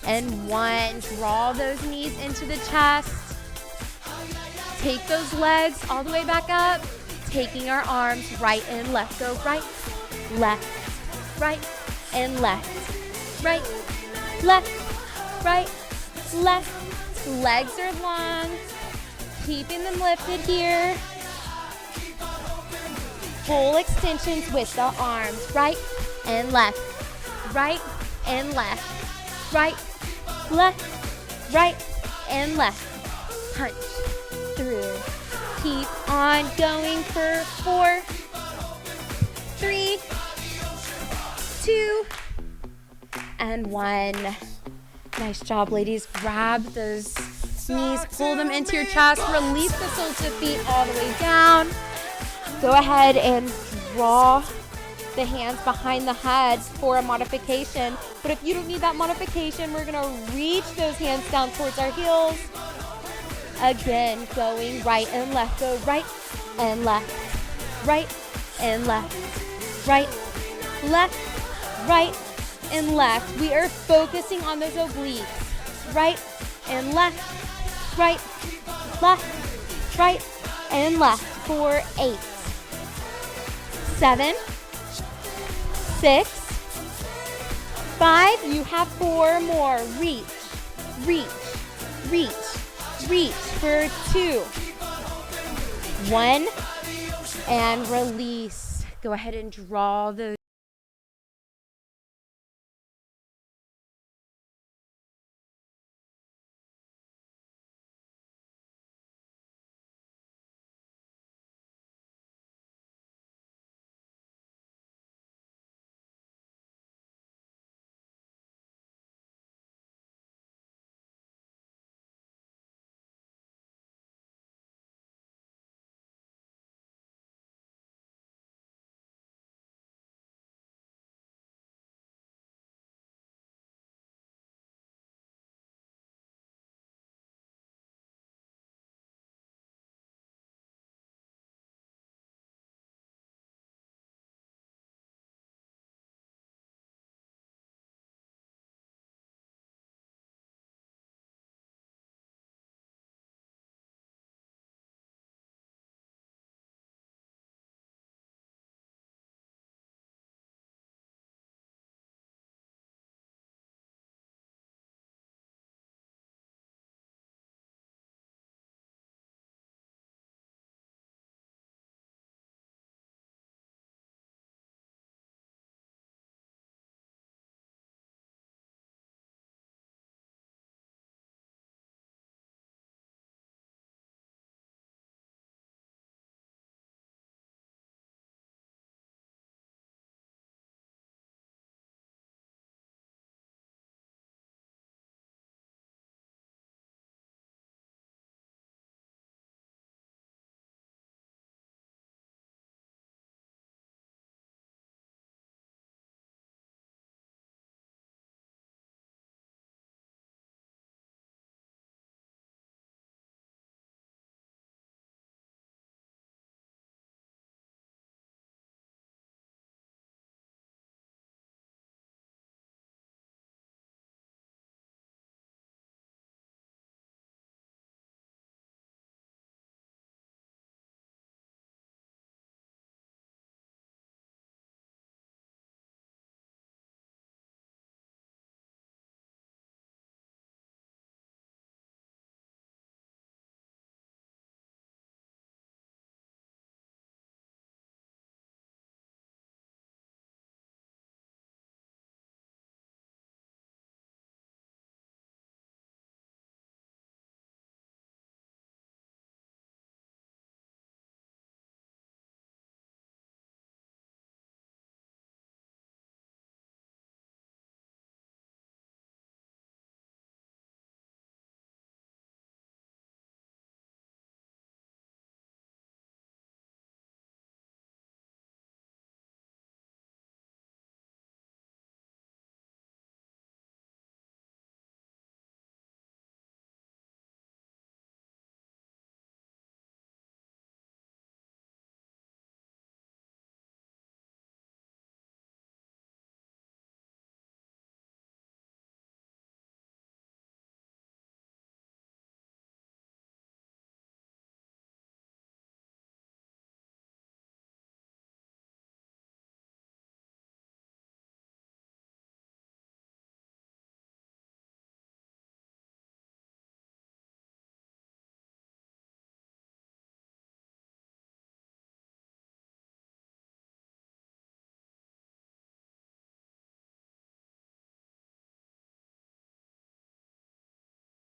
and 1. Draw those knees into the chest. Take those legs all the way back up. Taking our arms right and left. Go right, left, right, and left. Right, left, right, left. Legs are long. Keeping them lifted here. Full extensions with the arms. Right and left. Right and left. Right, left, right, and left. Punch through. Keep on going for 4, 3, 2, and 1. Nice job, ladies. Grab those knees, pull them into your chest, release the soles of the feet all the way down. Go ahead and draw the hands behind the head for a modification. But if you don't need that modification, we're gonna reach those hands down towards our heels. Again, going right and left. Go right, and left, right and left, right, left, right, and left. We are focusing on those obliques. Right and left, right, and left for 8, 7, 6, 5. You have 4 more. Reach, reach, reach, reach for 2, 1, and release. Go ahead and draw those.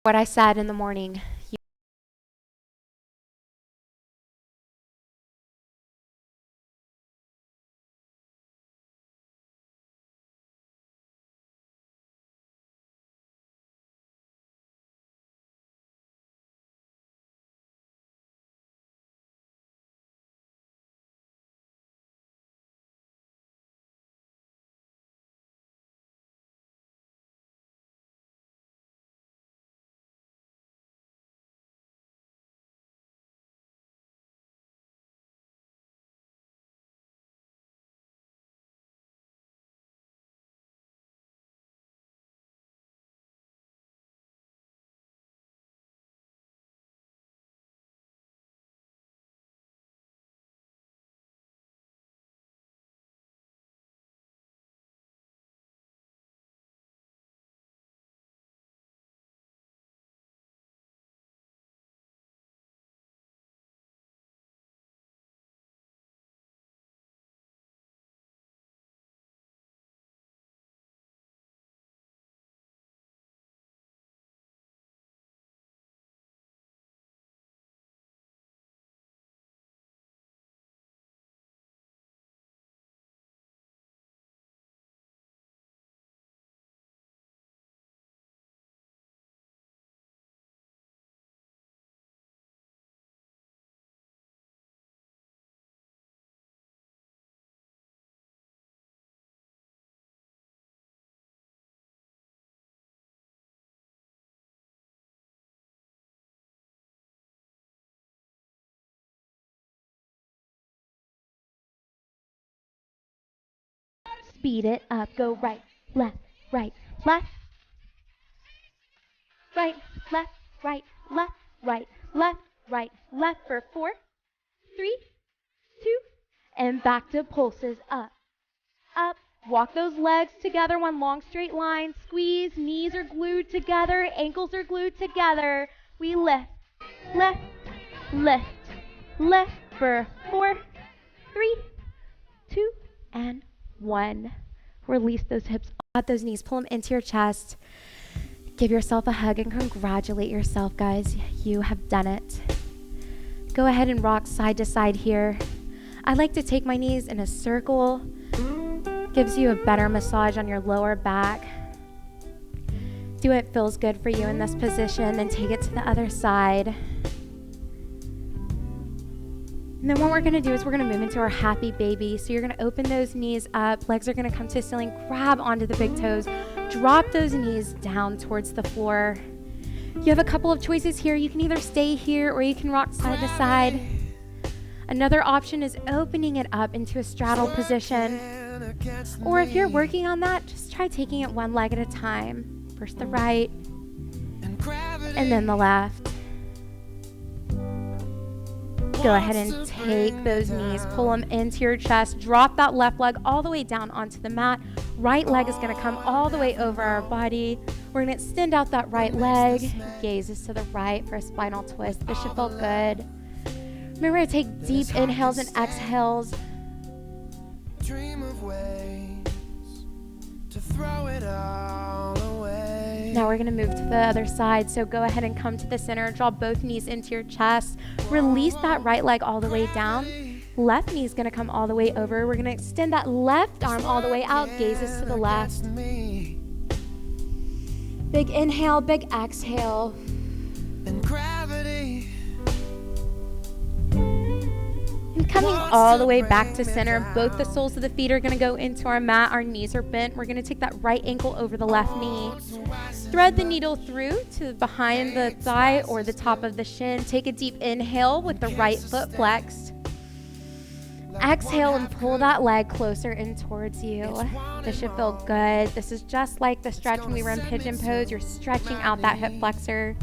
What I said in the morning. Speed it up. Go right, left, right, left. Right, left, right, left, right, left, right, left for 4, 3, 2, and back to pulses. Up, up. Walk those legs together, one long straight line. Squeeze, knees are glued together, ankles are glued together. We lift, lift, lift, lift for 4, 3, 2, and 1. Release those hips, Out those knees, pull them into your chest. Give yourself a hug and congratulate yourself, guys. You have done it. Go ahead and rock side to side here. I like to take my knees in a circle. Gives you a better massage on your lower back. Do what feels good for you in this position, then take it to the other side. And then what we're gonna do is we're gonna move into our happy baby. So you're gonna open those knees up, legs are gonna come to the ceiling, grab onto the big toes, drop those knees down towards the floor. You have a couple of choices here. You can either stay here or you can rock side to side. Another option is opening it up into a straddle position. Or if you're working on that, just try taking it one leg at a time. First the right, and then the left. Go ahead and take those knees, pull them into your chest, drop that left leg all the way down onto the mat. Right leg is going to come all the way over our body. We're going to extend out that right leg, gazes to the right for a spinal twist. This should feel good. Remember to take deep inhales and exhales. Dream of ways to throw it all away. Now we're going to move to the other side. So go ahead and come to the center. Draw both knees into your chest. Release that right leg all the way down. Left knee is going to come all the way over. We're going to extend that left arm all the way out. Gazes to the left. Big inhale, big exhale. And gravity. And coming all the way back to center, both the soles of the feet are going to go into our mat. Our knees are bent. We're going to take that right ankle over the left knee. Thread the needle through to behind the thigh or the top of the shin. Take a deep inhale with the right foot flexed. Exhale and pull that leg closer in towards you. This should feel good. This is just like the stretch when we were in pigeon pose. You're stretching out that hip flexor.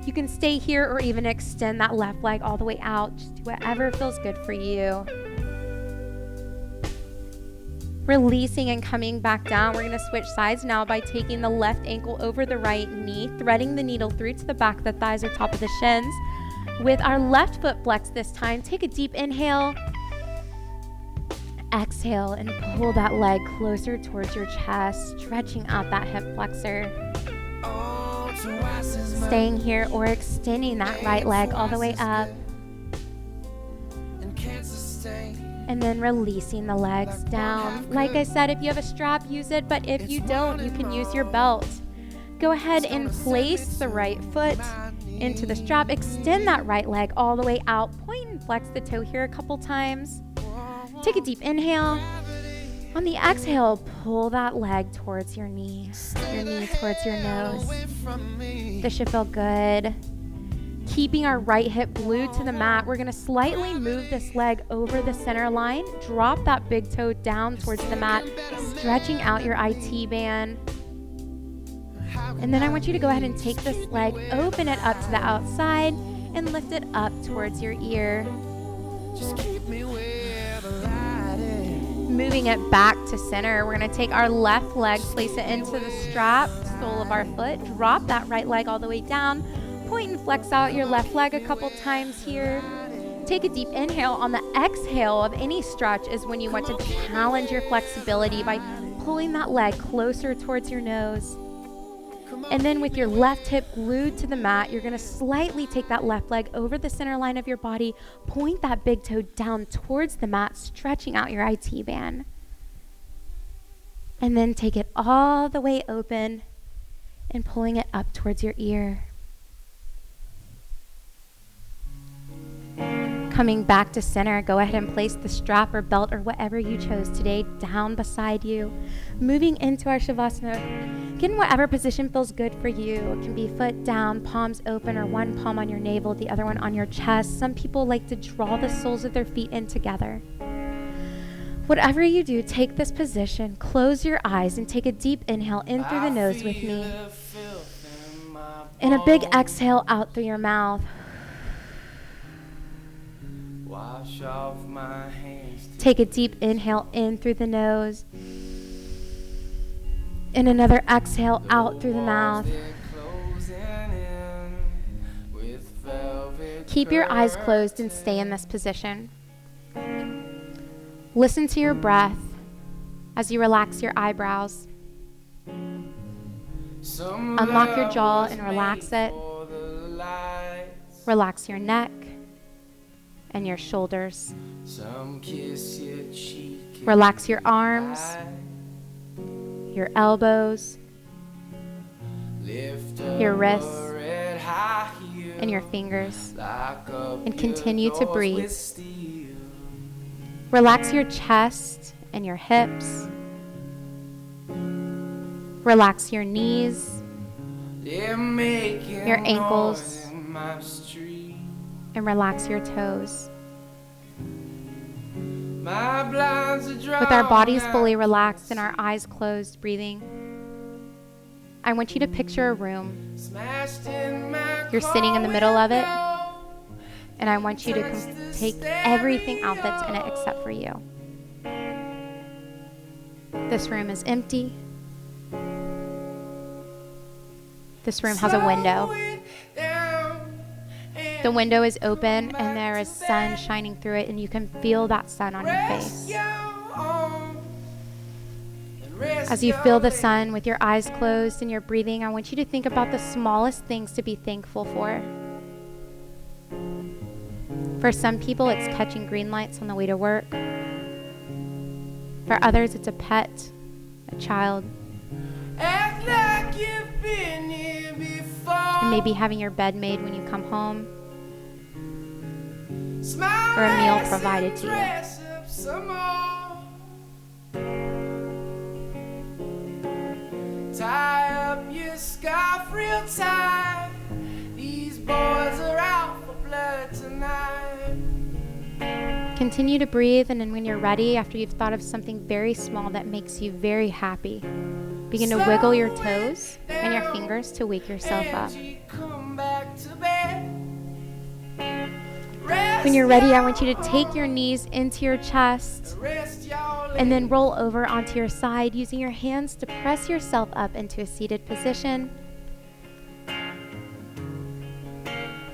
You can stay here or even extend that left leg all the way out. Just do whatever feels good for you. Releasing and coming back down. We're going to switch sides now by taking the left ankle over the right knee, threading the needle through to the back of the thighs or top of the shins. With our left foot flexed this time, take a deep inhale. Exhale and pull that leg closer towards your chest, stretching out that hip flexor. Staying here or extending that right leg all the way up. And then releasing the legs down. Like I said, if you have a strap, use it, but if you don't, you can use your belt. Go ahead and place the right foot into the strap. Extend that right leg all the way out. Point and flex the toe here a couple times. Take a deep inhale. On the exhale, pull that leg towards your knee towards your nose. This should feel good. Keeping our right hip glued to the mat, we're going to slightly move this leg over the center line. Drop that big toe down towards the mat, stretching out your IT band. And then I want you to go ahead and take this leg, open it up to the outside, and lift it up towards your ear. Just keep me where the light is. Moving it back to center, we're going to take our left leg, place it into the strap, sole of our foot, drop that right leg all the way down, point and flex out your left leg a couple times here. Take a deep inhale. On the exhale of any stretch is when you want to challenge your flexibility by pulling that leg closer towards your nose. And then with your left hip glued to the mat, you're going to slightly take that left leg over the center line of your body, point that big toe down towards the mat, stretching out your IT band. And then take it all the way open and pulling it up towards your ear. Coming back to center, go ahead and place the strap or belt or whatever you chose today down beside you. Moving into our Shavasana. Get in whatever position feels good for you. It can be foot down, palms open, or one palm on your navel, the other one on your chest. Some people like to draw the soles of their feet in together. Whatever you do, take this position, close your eyes, and take a deep inhale in through the nose with me. And a big exhale out through your mouth. Wash off my hands. Take a deep inhale in through the nose. And another exhale out through the mouth. Keep your eyes closed and stay in this position. Listen to your breath as you relax your eyebrows. Unlock your jaw and relax it. Relax your neck and your shoulders. Relax your arms, your elbows, your wrists, and your fingers. And continue to breathe. Relax your chest and your hips. Relax your knees, your ankles, and relax your toes. With our bodies fully relaxed and our eyes closed, breathing, I want you to picture a room. You're sitting in the middle of it, and I want you to take everything out that's in it except for you. This room is empty. This room has a window. The window is open and there is sun shining through it, and you can feel that sun on your face. As you feel the sun with your eyes closed and you're breathing, I want you to think about the smallest things to be thankful for. For some people, it's catching green lights on the way to work. For others, it's a pet, a child. Act like you've been here before. And maybe having your bed made when you come home. Smile or a meal less provided and to you. dress up some more. Tie up your scarf real tight. These boys are out for blood tonight. Continue to breathe, and then when you're ready, after you've thought of something very small that makes you very happy, begin to wiggle your toes and your fingers to wake yourself up. When you're ready, I want you to take your knees into your chest and then roll over onto your side, using your hands to press yourself up into a seated position.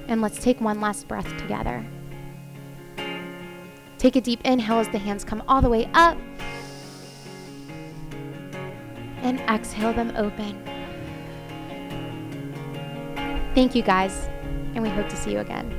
And let's take one last breath together. Take a deep inhale as the hands come all the way up. And exhale them open. Thank you, guys, and we hope to see you again.